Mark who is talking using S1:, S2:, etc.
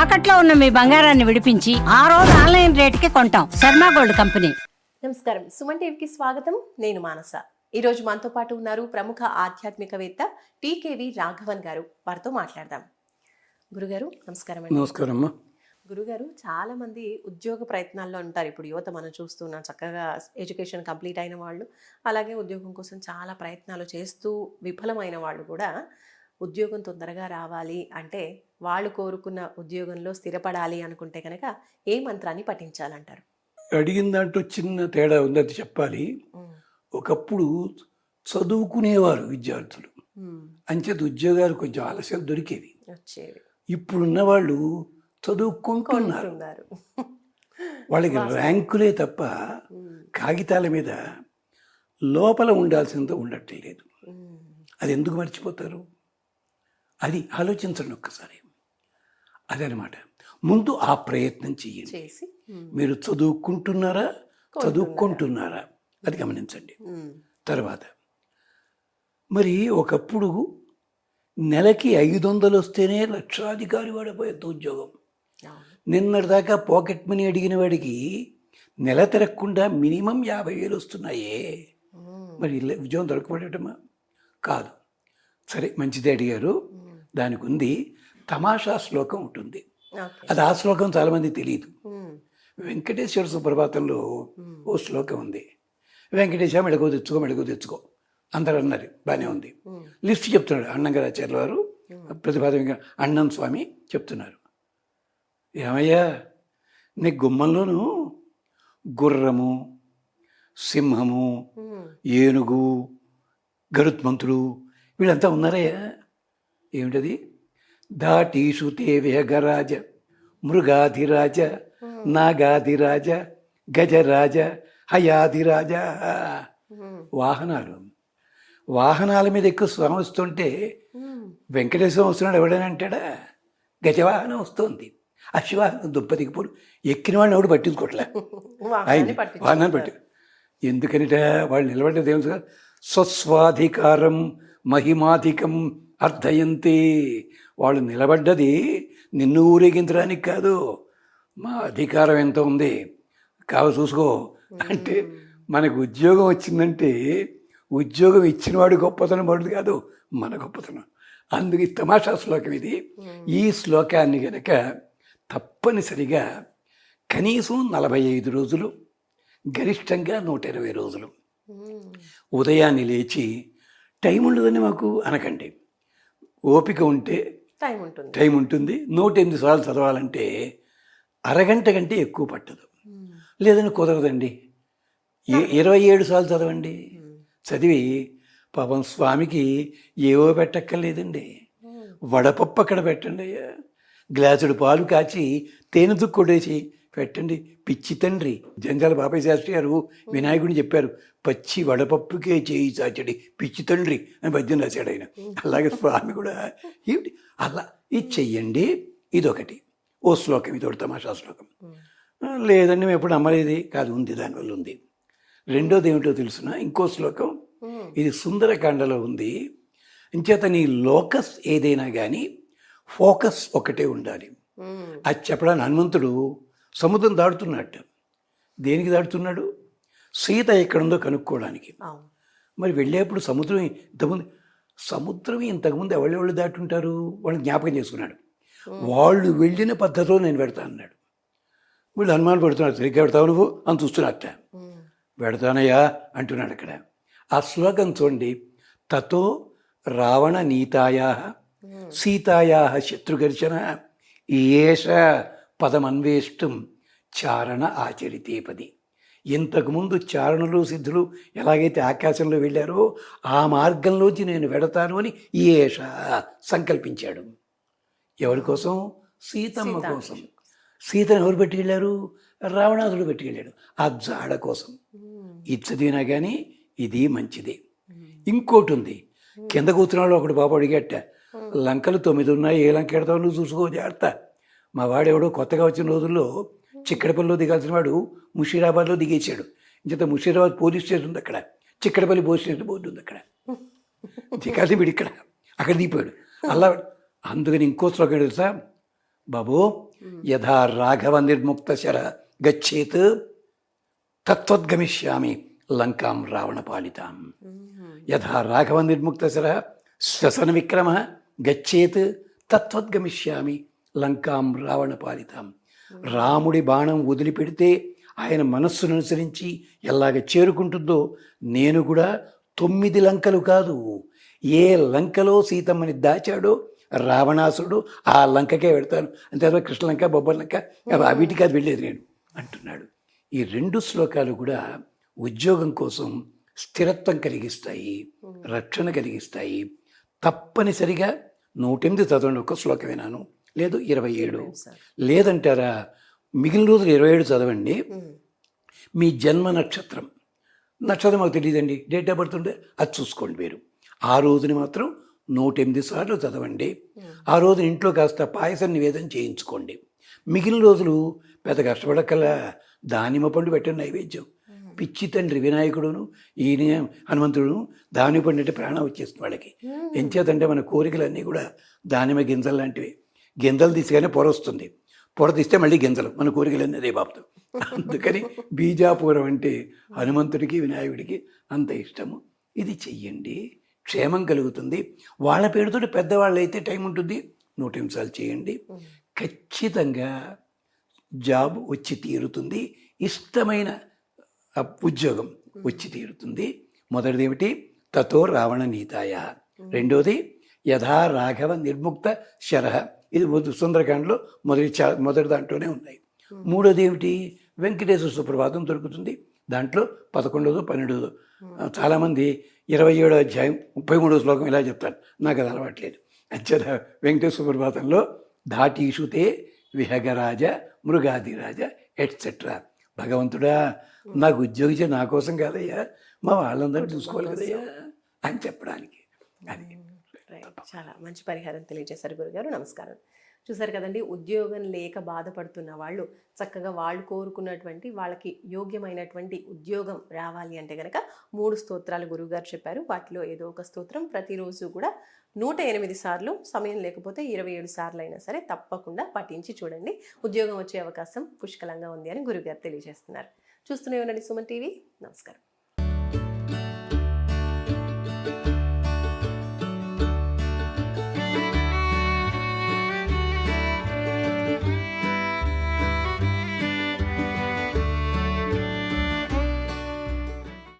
S1: తాకట్లో ఉన్న మీ బంగారాన్ని విడిపించి ఆ రోజు ఆన్లైన్ రేటుకి కొంటాం. Sharma gold company.
S2: నమస్కారం, సుమన్ టీవీకి స్వాగతం. నేను మానస. ఈరోజు మనతో పాటు ఉన్నారు ప్రముఖ ఆధ్యాత్మికవేత్త టీకేవి రాఘవన్ గారు. వారితో మాట్లాడదాం. గురుగారు నమస్కారం అండి.
S3: నమస్కారం అమ్మా.
S2: గురుగారు, చాలా మంది ఉద్యోగ ప్రయత్నాల్లో ఉంటారు. ఇప్పుడు యువత మనం చూస్తున్నాం, చక్కగా ఎడ్యుకేషన్ కంప్లీట్ అయిన వాళ్ళు, అలాగే ఉద్యోగం కోసం చాలా ప్రయత్నాలు చేస్తూ విఫలమైన వాళ్ళు కూడా ఉద్యోగం తొందరగా రావాలి అంటే, వాళ్ళు కోరుకున్న ఉద్యోగంలో స్థిరపడాలి అనుకుంటే కనుక ఏ మంత్రాన్ని పఠించాలంటారు?
S3: అడిగిన దాంట్లో చిన్న తేడా ఉంది, అది చెప్పాలి. ఒకప్పుడు చదువుకునేవారు విద్యార్థులు, అంచేత ఉద్యోగాలు కొంచెం ఆలస్యం దొరికేవి. ఇప్పుడున్న వాళ్ళు చదువుకుంటున్నారు. వాళ్ళకి ర్యాంకులే తప్ప కాగితాల మీద లోపల ఉండాల్సిందో ఉండట్లేదు. అది ఎందుకు మర్చిపోతారు? అది ఆలోచించండి ఒక్కసారి. అదనమాట. ముందు ఆ ప్రయత్నం చెయ్యండి. మీరు చదువుకుంటున్నారా, చదువుకుంటున్నారా, అది గమనించండి. తర్వాత మరి ఒకప్పుడు నెలకి 500 వస్తేనే లక్షాధికారి వాడిపోయేది ఉద్యోగం. నిన్నటిదాకా పాకెట్ మనీ అడిగిన వాడికి నెల తిరగకుండా మినిమం 50,000 వస్తున్నాయే. మరి ఉద్యోగం దొరకబడటమా? కాదు. సరే, మంచిదే అడిగారు. దానికి ఉంది తమాషా శ్లోకం ఉంటుంది. అది ఆ శ్లోకం చాలామంది తెలియదు. వెంకటేశ్వర సుప్రభాతంలో ఓ శ్లోకం ఉంది. వెంకటేశ మెడకో తెచ్చుకో, మెడకో తెచ్చుకో అందరు అన్నారు, బాగానే ఉంది. లిస్ట్ చెప్తున్నాడు అన్నంగారాచార్యుల వారు, ప్రతిపాదన అన్నం స్వామి చెప్తున్నారు. ఏమయ్యా, నీ గుమ్మంలోనూ గుర్రము, సింహము, ఏనుగు, గరుత్మంతుడు వీళ్ళంతా ఉన్నారయ్యా. ఏమిటది? దాటీషు తే వేగరాజ, మృగాధిరాజ, నాగాధిరాజ, గజరాజ, హయాధిరాజ. వాహనాల మీద ఎక్కువ స్వామి వస్తుంటే వెంకటేశ్వరం వస్తున్నాడు ఎవడని అంటాడా? గజవాహనం వస్తుంది, అశ్వవాహనం దుప్పతికిపోడు. ఎక్కిన వాడిని ఎవడు పట్టించుకోవట్లే. వాహనాన్ని పట్టి ఎందుకనిట వాళ్ళు నిలబడ్డది ఏమి? స్వస్వాధికారం మహిమాధికం అర్థయంతే. వాళ్ళు నిలబడ్డది నిన్ను ఊరేగించడానికి కాదు, మా అధికారం ఎంత ఉంది కావు చూసుకో అంటే. మనకు ఉద్యోగం వచ్చిందంటే ఉద్యోగం ఇచ్చినవాడు గొప్పతనం పడుతుంది కాదు, మన గొప్పతనం. అందుకు ఈ తమాషా శ్లోకం ఇది. ఈ శ్లోకాన్ని కనుక తప్పనిసరిగా కనీసం 45 రోజులు, గరిష్టంగా 120 రోజులు ఉదయాన్నే లేచి, టైం ఉండదని మాకు అనకండి, ఓపిక ఉంటే టైం ఉంటుంది. 108 సార్లు చదవాలంటే అరగంట కంటే ఎక్కువ పట్టదు. లేదని కుదరదండి, 27 సార్లు చదవండి. చదివి పాపం స్వామికి ఏవో పెట్టక్కర్లేదండి, వడపప్పు అక్కడ పెట్టండి అయ్యా, గ్లాసుడు పాలు కాచి తేనె తుక్కొడేసి పెట్టండి. పిచ్చి తండ్రి జంజాల బాబాయ్ శాస్త్రి గారు వినాయకుడిని చెప్పారు, పచ్చి వడపప్పుకే చేయి చాచడి పిచ్చి తండ్రి అని పద్యం రాశాడు ఆయన. అలాగే స్వామి కూడా ఏమిటి అలా ఇది చెయ్యండి. ఇదొకటి ఓ శ్లోకం, ఇదొకటి తమాషా శ్లోకం. లేదండి మేము ఎప్పుడు నమ్మలేదు కాదు, ఉంది, దానివల్ల ఉంది. రెండోది ఏమిటో తెలుసిన ఇంకో శ్లోకం, ఇది సుందరకాండలో ఉంది. ఇంచేత నీ లోకస్ ఏదైనా కానీ ఫోకస్ ఒకటే ఉండాలి. అది చెప్పడానికి హనుమంతుడు సముద్రం దాడుతున్నట్టు. దేనికి దాడుతున్నాడు? సీత ఎక్కడుందో కనుక్కోవడానికి. మరి వెళ్ళేప్పుడు సముద్రం ఇంతకుముందు ఎవరెవళ్ళు దాటుంటారు వాళ్ళని జ్ఞాపకం చేసుకున్నాడు. వాళ్ళు వెళ్ళిన పద్ధతిలో నేను పెడతా అన్నాడు. వీళ్ళు అనుమానం పెడుతున్నాడు, సరిగ్గా పెడతావు నువ్వు అని చూస్తున్నట్ట. పెడతానయ్యా అంటున్నాడు అక్కడ. ఆ శ్లోకం చూడండి, తతో రావణ నీతాయా సీతాయా శత్రుఘర్షణ ఏష పదమన్వేష్టం చారణ ఆచరితే పది. ఇంతకుముందు చారణలు సిద్ధులు ఎలాగైతే ఆకాశంలో వెళ్ళారో ఆ మార్గంలోంచి నేను వెడతాను అని ఏష సంకల్పించాడు. ఎవరి కోసం? సీతమ్మ కోసం. సీతను ఎవరు పెట్టుకెళ్ళారు? రావణాసుడు పెట్టుకెళ్ళాడు ఆ జాడ కోసం. ఇది చదివినా కానీ ఇది మంచిది. ఇంకోటి ఉంది, కింద కూర్చున్నాడు ఒకడు బాబు అడిగేట, లంకలు 9 ఉన్నాయి, ఏ లంక ఎడతావు నువ్వు చూసుకో జాగ్రత్త. మా వాడెవడో కొత్తగా వచ్చిన రోజుల్లో చిక్కడపల్లిలో దిగాల్సిన వాడు ముషీరాబాద్లో దిగేసాడు. ఇంత ముషీరాబాద్ పోలీస్ స్టేషన్ ఉంది అక్కడ, చిక్కడపల్లి పోలీస్ స్టేషన్ బోర్డు ఉంది అక్కడ. దిగాల్సి వీడు ఇక్కడ, అక్కడ దిగిపోయాడు. అలా అందుకని ఇంకో శ్లోకం తెలుసా? బాబు యథా రాఘవ నిర్ముక్త శర గచ్చేత్ తత్వద్గమిష్యామి లంకాం రావణ పాలితాం. యథా రాఘవ నిర్ముక్త శర శ్వసన విక్రమ గచ్చేత్ తత్వద్గమిష్యామి లంకాం రావణ పాలితాం. రాముడి బాణం వదిలిపెడితే ఆయన మనస్సును అనుసరించి ఎలాగ చేరుకుంటుందో నేను కూడా 9 లంకలు కాదు, ఏ లంకలో సీతమ్మని దాచాడో రావణాసుడు ఆ లంకకే వెళ్తాను, అంతేకాదు కృష్ణలంక బొబ్బర్లంక వీటికి అది వెళ్ళేది నేను అంటున్నాడు. ఈ 2 శ్లోకాలు కూడా ఉద్యోగం కోసం స్థిరత్వం కలిగిస్తాయి, రక్షణ కలిగిస్తాయి. తప్పనిసరిగా 108 చదవండి, ఒక శ్లోకం వినాను, లేదు 27, లేదంటారా మిగిలిన రోజులు 27 చదవండి. మీ జన్మ నక్షత్రం మాకు తెలియదండి, డేట్ ఆఫ్ బర్త్ ఉంటే అది చూసుకోండి మీరు. ఆ రోజుని మాత్రం 108 సార్లు చదవండి. ఆ రోజున ఇంట్లో కాస్త పాయసం నివేదన చేయించుకోండి. మిగిలిన రోజులు పెద్ద కష్టపడకల్లా దానిమ్మ పండు పెట్టండి నైవేద్యం. పిచ్చి తండ్రి వినాయకుడును ఈయన హనుమంతుడును దానిమ్మ పండు అంటే ప్రాణం వచ్చేస్తుంది వాళ్ళకి. ఎంచేతంటే మన కోరికలన్నీ కూడా దానిమ్మ గింజలు లాంటివి. గింజలు తీసిగానే పొర వస్తుంది, పొర తీస్తే మళ్ళీ గింజలు, మన కోరికలన్నీ అదే బాబుతో. అందుకని బీజాపురం అంటే హనుమంతుడికి వినాయకుడికి అంత ఇష్టము. ఇది చెయ్యండి, క్షేమం కలుగుతుంది. వాళ్ళ పేరుతో పెద్దవాళ్ళు అయితే టైం ఉంటుంది, 100 నిమిషాలు చేయండి, ఖచ్చితంగా జాబ్ వచ్చి తీరుతుంది, ఇష్టమైన ఉద్యోగం వచ్చి తీరుతుంది. మొదటిది ఏమిటి? తతో రావణ నీతాయ. రెండోది యథా రాఘవ నిర్ముక్త శరహ, ఇది సుందరకాండలో మొదటి దాంట్లోనే ఉన్నాయి. మూడోది ఏమిటి? వెంకటేశ్వర సుప్రభాతం దొరుకుతుంది, దాంట్లో 11వ 12వ. చాలామంది 27వ అధ్యాయం 33వ శ్లోకం ఇలా చెప్తారు, నాకు అది అలవాట్లేదు. అచ్చట వెంకటేశ్వర సుప్రభాతంలో ధాటీషుతే విహగరాజ మృగాదిరాజ ఎట్సెట్రా. భగవంతుడా నాకు ఉద్యోగించే నా కోసం కాదయ్యా, మా వాళ్ళందరూ చూసుకోవాలి కదయ్యా అని చెప్పడానికి. అది
S2: చాలా మంచి పరిహారం తెలియజేశారు గురుగారు, నమస్కారం. చూసారు కదండి, ఉద్యోగం లేక బాధపడుతున్న వాళ్ళు చక్కగా వాళ్ళు కోరుకున్నటువంటి వాళ్ళకి యోగ్యమైనటువంటి ఉద్యోగం రావాలి అంటే కనుక 3 స్తోత్రాలు గురువుగారు చెప్పారు. వాటిలో ఏదో ఒక స్తోత్రం ప్రతిరోజు కూడా 108 సార్లు, సమయం లేకపోతే 27 సార్లు అయినా సరే తప్పకుండా పఠించి చూడండి. ఉద్యోగం వచ్చే అవకాశం పుష్కలంగా ఉంది అని గురువుగారు తెలియజేస్తున్నారు. చూస్తూనే ఉండండి సుమన్ టీవీ. నమస్కారం.